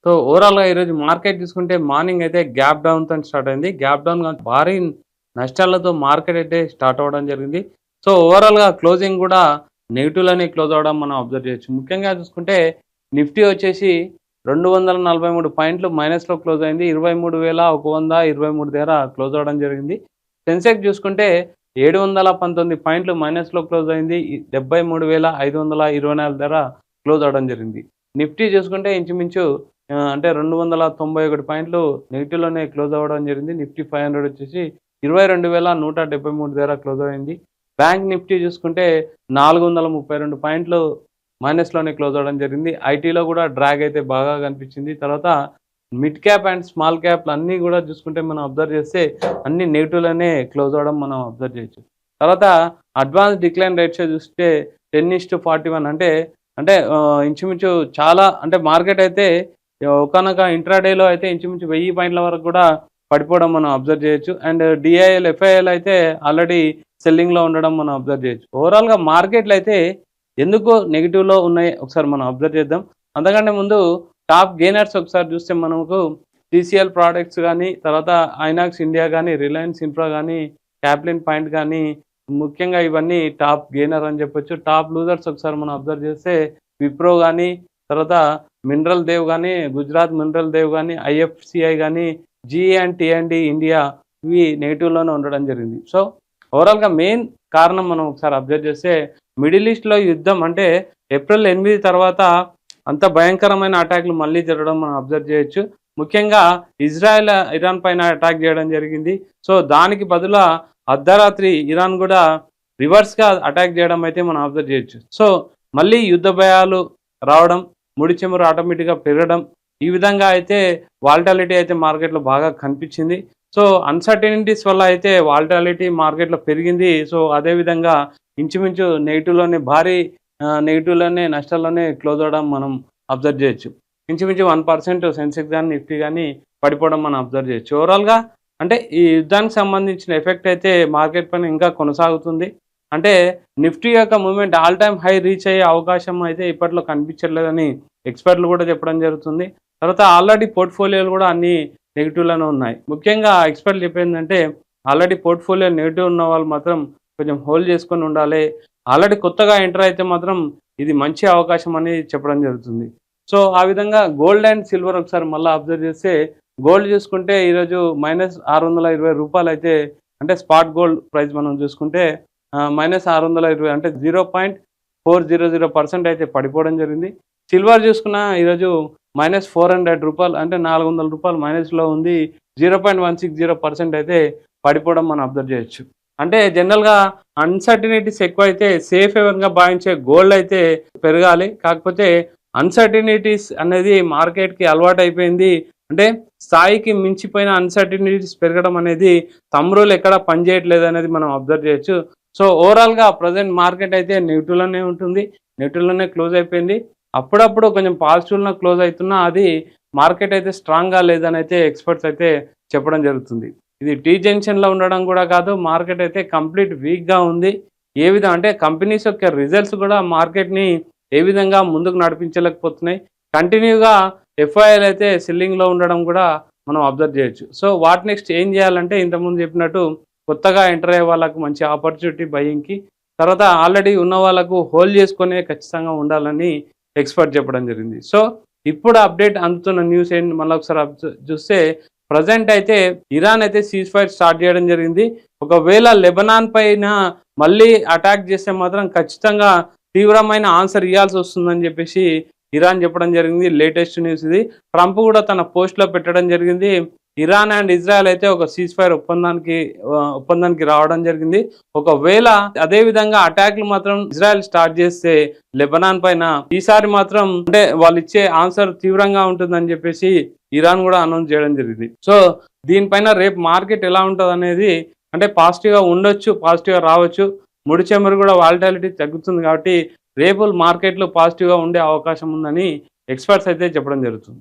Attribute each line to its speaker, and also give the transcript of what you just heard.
Speaker 1: So ఓవరాల్‌గా ఈరోజు market చూసుకుంటే మార్నింగ్ అయితే గ్యాప్ డౌన్‌తోని స్టార్ట్ అయింది. గ్యాప్ డౌన్ కాదు భారీ నష్టాలతో మార్కెట్ అయితే స్టార్ట్ అవ్వడం జరిగింది. సో ఓవరాల్‌గా క్లోజింగ్ కూడా నెగెటివ్‌లోనే క్లోజ్ అవ్వడం మనం అబ్జర్వ్ చేయొచ్చు. ముఖ్యంగా చూసుకుంటే నిఫ్టీ వచ్చేసి 243 పాయింట్లు మైనస్‌లో క్లోజ్ అయింది. 23,123 దగ్గర క్లోజ్ అవ్వడం జరిగింది. సెన్సెక్స్ చూసుకుంటే 719 పాయింట్లు మైనస్‌లో క్లోజ్ అయింది. 73,524 దగ్గర క్లోజ్ అవ్వడం జరిగింది. నిఫ్టీ చూసుకుంటే ఇంచుమించు అంటే 291 పాయింట్లు నెగెటివ్‌లోనే క్లోజ్ అవ్వడం జరిగింది. నిఫ్టీ 500 వచ్చేసి 22,173 దగ్గర క్లోజ్ అయింది. బ్యాంక్ నిఫ్టీ చూసుకుంటే 432 పాయింట్లు మైనస్‌లోనే క్లోజ్ అవ్వడం జరిగింది. ఐటీలో కూడా డ్రాగ్ అయితే బాగా కనిపించింది. తర్వాత మిడ్ క్యాప్ అండ్ స్మాల్ క్యాప్‌లు అన్నీ కూడా చూసుకుంటే మనం అబ్జర్వ్ చేస్తే అన్నీ నెగెటివ్‌లోనే క్లోజ్ అవ్వడం మనం అబ్జర్వ్ చేయొచ్చు. తర్వాత అడ్వాన్స్ డిక్లైన్ రేషియో చూస్తే 10:41 అంటే ఇంచుమించు చాలా అంటే మార్కెట్ అయితే ఒకానొక ఇంట్రాడేలో అయితే ఇంచుమించు 1000 పాయింట్ల వరకు కూడా పడిపోవడం మనం అబ్జర్వ్ చేయొచ్చు. అండ్ డిఐఎల్, ఎఫ్ఐఎల్ అయితే ఆల్రెడీ సెల్లింగ్‌లో ఉండడం మనం అబ్జర్వ్ చేయొచ్చు. ఓవరాల్‌గా మార్కెట్‌లు అయితే ఎందుకు నెగెటివ్‌లో ఉన్నాయి ఒకసారి మనం అబ్జర్వ్ చేద్దాం. అంతకంటే ముందు టాప్ గెయినర్స్ ఒకసారి చూస్తే మనకు టీసీఎల్ ప్రొడక్ట్స్ గానీ, తర్వాత ఐనాక్స్ ఇండియా గానీ, రిలయన్స్ ఇన్ఫ్రా గానీ, క్యాప్లిన్ పాయింట్ గానీ, ముఖ్యంగా ఇవన్నీ టాప్ గెయినర్ అని చెప్పొచ్చు. టాప్ లూజర్స్ ఒకసారి మనం అబ్జర్వ్ చేస్తే విప్రో గానీ, తర్వాత మినరల్ దేవ్ గానీ, గుజరాత్ మినరల్ దేవ్ గానీ, ఐఎఫ్సిఐ గానీ, జీఏ అండ్ టీ&డి ఇండియా ఇవి నెగెటివ్‌లోనే ఉండడం జరిగింది. సో ఓవరాల్‌గా మెయిన్ కారణం మనం ఒకసారి అబ్జర్వ్ చేస్తే మిడిల్ ఈస్ట్‌లో యుద్ధం అంటే ఏప్రిల్ 8 తర్వాత అంత భయంకరమైన అటాక్‌లు మళ్ళీ జరగడం మనం అబ్జర్వ్ చేయొచ్చు. ముఖ్యంగా ఇజ్రాయెల్ ఇరాన్ పైన అటాక్ చేయడం జరిగింది. సో దానికి బదులా అర్ధరాత్రి ఇరాన్ కూడా రివర్స్‌గా అటాక్ చేయడం అయితే మనం అబ్జర్వ్ చేయొచ్చు. సో మళ్ళీ యుద్ధ భయాలు రావడం, ముడి చమురు ఆటోమేటిక్‌గా పెరగడం, ఈ విధంగా అయితే వాలటాలిటీ అయితే మార్కెట్‌లో బాగా కనిపించింది. సో అన్‌సర్టెనిటీస్ వల్ల అయితే వాలటాలిటీ మార్కెట్‌లో పెరిగింది. సో అదేవిధంగా ఇంచుమించు నెగెటివ్‌లోనే భారీ నెగెటివ్‌లోనే నష్టాల్లోనే క్లోజ్ అవ్వడం మనం అబ్జర్వ్ చేయొచ్చు. ఇంచుమించు 1% సెన్సెక్స్ గానీ, నిఫ్టీ గానీ పడిపోవడం మనం అబ్జర్వ్ చేయొచ్చు. ఓవరాల్‌గా అంటే ఈ యుద్ధానికి సంబంధించిన ఎఫెక్ట్ అయితే మార్కెట్ పైన ఇంకా కొనసాగుతుంది. అంటే నిఫ్టీ యొక్క movement all time high rich అయ్యే అవకాశం అయితే ఇప్పట్లో కనిపించట్లేదని ఎక్స్‌పర్ట్‌లు కూడా చెప్పడం జరుగుతుంది. తర్వాత ఆల్రెడీ పోర్ట్‌ఫోలియోలు కూడా అన్నీ నెగెటివ్‌లోనే ఉన్నాయి. ముఖ్యంగా ఎక్స్‌పర్ట్‌లు చెప్పేదేంటంటే ఆల్రెడీ పోర్ట్‌ఫోలియో నెగెటివ్ ఉన్న వాళ్ళు మాత్రం కొంచెం హోల్డ్ చేసుకొని ఉండాలి. ఆల్రెడీ కొత్తగా ఎంటర్ అయితే మాత్రం ఇది మంచి అవకాశం అని చెప్పడం జరుగుతుంది. సో ఆ విధంగా గోల్డ్ అండ్ సిల్వర్ ఒకసారి మళ్ళీ అబ్జర్వ్ చేస్తే గోల్డ్ చూసుకుంటే ఈరోజు -620 అయితే అంటే స్పాట్ గోల్డ్ ప్రైస్ మనం చూసుకుంటే -620 అంటే 0.400% అయితే పడిపోవడం జరిగింది. సిల్వర్ చూసుకున్నా ఈరోజు -400 అంటే ₹400 మైనస్‌లో ఉంది. 0.160% అయితే పడిపోవడం మనం అబ్జర్వ్ చేయొచ్చు. అంటే జనరల్‌గా అన్‌సర్టెనిటీస్ ఎక్కువైతే సేఫ్ హేవెన్‌గా భావించే గోల్డ్ అయితే పెరగాలి. కాకపోతే అన్‌సర్టెనిటీస్ అనేది మార్కెట్‌కి అలవాటైపోయింది. అంటే స్థాయికి మించిపోయిన అన్‌సర్టెనిటీస్ పెరగడం అనేది థంబ్ రూల్ ఎక్కడ పనిచేయట్లేదు అనేది మనం అబ్జర్వ్ చేయొచ్చు. సో ఓవరాల్‌గా ప్రెజెంట్ మార్కెట్ అయితే నెగెటివ్‌లోనే ఉంటుంది. నెగెటివ్‌లోనే క్లోజ్ అయిపోయింది. అప్పుడప్పుడు కొంచెం పాజిటివ్‌లో క్లోజ్ అవుతున్నా అది మార్కెట్ అయితే స్ట్రాంగ్‌గా లేదని అయితే ఎక్స్‌పర్ట్స్ అయితే చెప్పడం జరుగుతుంది. ఇది టీ జంక్షన్‌లో ఉండడం కూడా కాదు. మార్కెట్ అయితే కంప్లీట్ వీక్‌గా ఉంది. ఏ విధంగా అంటే కంపెనీస్ యొక్క రిజల్ట్స్ కూడా మార్కెట్‌ని ఏ విధంగా ముందుకు నడిపించలేకపోతున్నాయి. కంటిన్యూగా ఎఫ్ఐఎల్ అయితే సెల్లింగ్‌లో ఉండడం కూడా మనం అబ్జర్వ్ చేయొచ్చు. సో వాట్ నెక్స్ట్ ఏం చేయాలంటే ఇంతకుముందు చెప్పినట్టు కొత్తగా ఎంటర్ అయ్యే వాళ్ళకు మంచి ఆపర్చునిటీ బయింగ్‌కి, తర్వాత ఆల్రెడీ ఉన్న వాళ్ళకు హోల్డ్ చేసుకునే ఖచ్చితంగా ఉండాలని ఎక్స్‌పర్ట్ చెప్పడం జరిగింది. సో ఇప్పుడు అప్డేట్ అందుతున్న న్యూస్ ఏంటి మళ్ళీ ఒకసారి చూస్తే ప్రజెంట్ అయితే ఇరాన్ అయితే సీజ్ ఫైర్ స్టార్ట్ చేయడం జరిగింది. ఒకవేళ లెబనాన్ పైన మళ్ళీ అటాక్ చేస్తే మాత్రం ఖచ్చితంగా తీవ్రమైన ఆన్సర్ ఇవ్వాల్సి వస్తుందని చెప్పేసి ఇరాన్ చెప్పడం జరిగింది. లేటెస్ట్ న్యూస్ ఇది. ట్రంప్ కూడా తన పోస్ట్‌లో పెట్టడం జరిగింది. ఇరాన్ అండ్ ఇజ్రాయెల్ అయితే ఒక సీజ్ ఫైర్ ఒప్పందానికి రావడం జరిగింది. ఒకవేళ అదే విధంగా అటాక్లు మాత్రం ఇజ్రాయెల్ స్టార్ట్ చేస్తే లెబనాన్ పైన ఈసారి మాత్రం అంటే వాళ్ళు ఇచ్చే ఆన్సర్ తీవ్రంగా ఉంటుందని చెప్పేసి ఇరాన్ కూడా అనౌన్స్ చేయడం జరిగింది. సో దీనిపైన రేపు మార్కెట్ ఎలా ఉంటుంది అనేది అంటే పాజిటివ్‌గా ఉండొచ్చు, పాజిటివ్‌గా రావచ్చు. ముడి చమురు కూడా వాలటాలిటీ తగ్గుతుంది కాబట్టి రేపు మార్కెట్లు పాజిటివ్‌గా ఉండే అవకాశం ఉందని ఎక్స్పర్ట్స్ అయితే చెప్పడం జరుగుతుంది.